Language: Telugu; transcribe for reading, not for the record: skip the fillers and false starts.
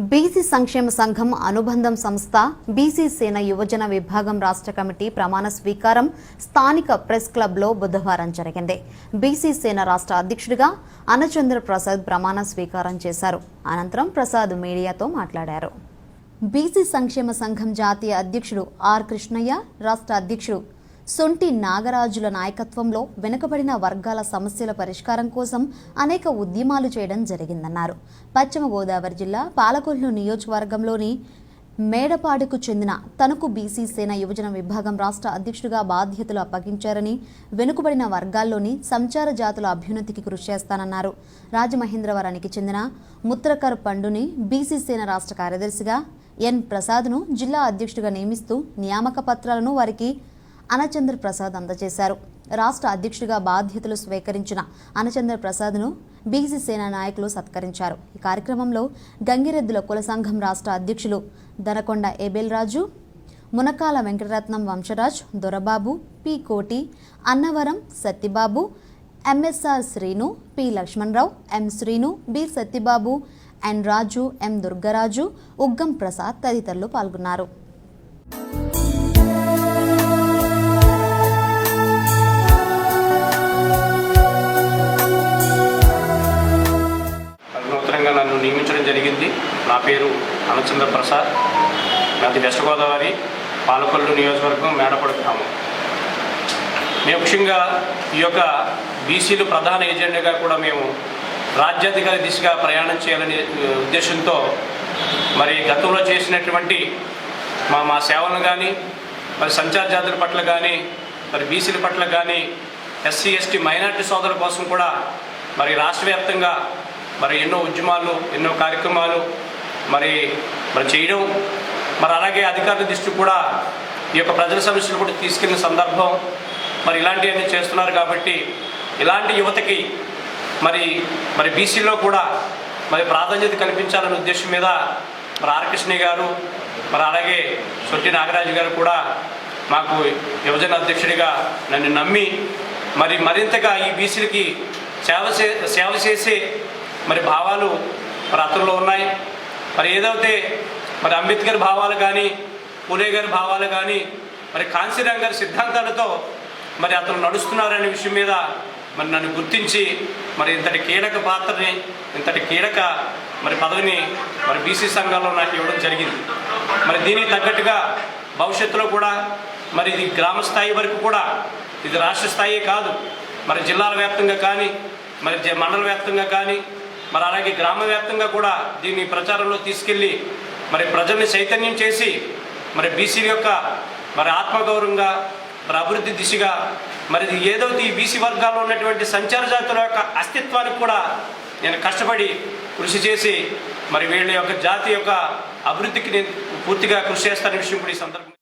బీసీ సంక్షేమ సంఘం అనుబంధం సంస్థ బీసీ సేన యువజన విభాగం రాష్ట్ర కమిటీ ప్రమాణ స్వీకారం స్థానిక ప్రెస్ క్లబ్లో బుధవారం జరిగింది. బీసీ సేన రాష్ట్ర అధ్యక్షుడిగా అనచంద్ర ప్రసాద్ ప్రమాణ స్వీకారం చేశారు. అనంతరం ప్రసాద్ మీడియాతో మాట్లాడారు. బీసీ సంక్షేమ సంఘం జాతీయ అధ్యక్షుడు ఆర్ కృష్ణయ్య, రాష్ట్ర అధ్యక్షుడు సొంటి నాగరాజుల నాయకత్వంలో వెనుకబడిన వర్గాల సమస్యల పరిష్కారం కోసం అనేక ఉద్యమాలు చేయడం జరిగిందన్నారు. పశ్చిమ గోదావరి జిల్లా పాలకొల్లు నియోజకవర్గంలోని మేడపాడుకు చెందిన తనకు బీసీ సేన యువజన విభాగం రాష్ట్ర అధ్యక్షుడిగా బాధ్యతలు అప్పగించారని, వెనుకబడిన వర్గాల్లోని సంచార జాతుల అభ్యున్నతికి కృషి చేస్తానన్నారు. రాజమహేంద్రవరానికి చెందిన ముత్రకర్ పండుని బీసీ సేన రాష్ట్ర కార్యదర్శిగా, ఎన్ ప్రసాద్ను జిల్లా అధ్యక్షుడిగా నియమిస్తూ నియామక పత్రాలను వారికి అనచంద్ర ప్రసాద్ అందజేశారు. రాష్ట్ర అధ్యక్షుడిగా బాధ్యతలు స్వీకరించిన అనచంద్ర ప్రసాద్ను బీసీ సేన నాయకులు సత్కరించారు. ఈ కార్యక్రమంలో గంగిరెద్దుల కుల సంఘం రాష్ట్ర అధ్యక్షులు దనకొండ ఏబెల్ రాజు, మునకాల వెంకటరత్నం వంశరాజ్, దొరబాబు, పి కోటి, అన్నవరం సత్తిబాబు, ఎంఎస్ఆర్ శ్రీను, పి లక్ష్మణరావు, ఎం శ్రీను, బి సత్తిబాబు, ఎన్ రాజు, ఎం దుర్గరాజు, ఉగ్గం ప్రసాద్ తదితరులు పాల్గొన్నారు. నన్ను నియమించడం జరిగింది. నా పేరు అనచంద్ర ప్రసాద్. నాది వెస్ట్ గోదావరి, పాలకొల్లు నియోజకవర్గం, మేడపాడు గ్రామం. మేము ముఖ్యంగా ఈ యొక్క బీసీలు ప్రధాన ఏజెండాగా కూడా మేము రాజ్యాధికార దిశగా ప్రయాణం చేయాలనే ఉద్దేశంతో మరి గతంలో చేసినటువంటి మా సేవలను కానీ, మరి సంచార జాతుల పట్ల కానీ, మరి బీసీల పట్ల కానీ, ఎస్సీ ఎస్టీ మైనార్టీ సోదరుల కోసం కూడా మరి రాష్ట్ర వ్యాప్తంగా మరి ఎన్నో ఉద్యమాలు, ఎన్నో కార్యక్రమాలు మరి చేయడం, మరి అలాగే అధికారుల దృష్టి కూడా ఈ యొక్క ప్రజల సమస్యలు కూడా తీసుకెళ్లిన సందర్భం మరి ఇలాంటివన్నీ చేస్తున్నారు. కాబట్టి ఇలాంటి యువతకి మరి బీసీలో కూడా మరి ప్రాధాన్యత కల్పించాలనే ఉద్దేశం మీద మరి ఆర్ కృష్ణయ్య గారు, మరి అలాగే సొంటి నాగరాజు గారు కూడా మాకు యువజన అధ్యక్షుడిగా నన్ను నమ్మి మరి మరింతగా ఈ బీసీలకి సేవ చేసే మరి భావాలు మరి అతనిలో ఉన్నాయి. మరి ఏదైతే మరి అంబేద్కర్ భావాలు కానీ, పూలే గారి భావాలు కానీ, మరి కాంశీరామ్ గారి సిద్ధాంతాలతో మరి అతను నడుస్తున్నారనే విషయం మీద మరి నన్ను గుర్తించి మరి ఇంతటి కీలక పాత్రని, ఇంతటి కీలక మరి పదవిని మరి బీసీ సంఘాల్లో నాకు ఇవ్వడం జరిగింది. మరి దీనికి తగ్గట్టుగా భవిష్యత్తులో కూడా మరి ఇది గ్రామ స్థాయి వరకు కూడా, ఇది రాష్ట్ర స్థాయి కాదు, మరి జిల్లాల వ్యాప్తంగా కానీ, మరి మండల వ్యాప్తంగా కానీ, మరి అలాగే గ్రామ వ్యాప్తంగా కూడా దీన్ని ప్రచారంలో తీసుకెళ్ళి మరి ప్రజల్ని చైతన్యం చేసి మరి బీసీల యొక్క మరి ఆత్మగౌరవంగా మరి అభివృద్ధి దిశగా మరి ఏదైతే ఈ బీసీ వర్గాల్లో ఉన్నటువంటి సంచార జాతుల యొక్క అస్తిత్వానికి కూడా నేను కష్టపడి కృషి చేసి మరి వీళ్ళ యొక్క జాతి యొక్క అభివృద్ధికి నేను పూర్తిగా కృషి చేస్తాననే విషయం కూడా ఈ సందర్భంగా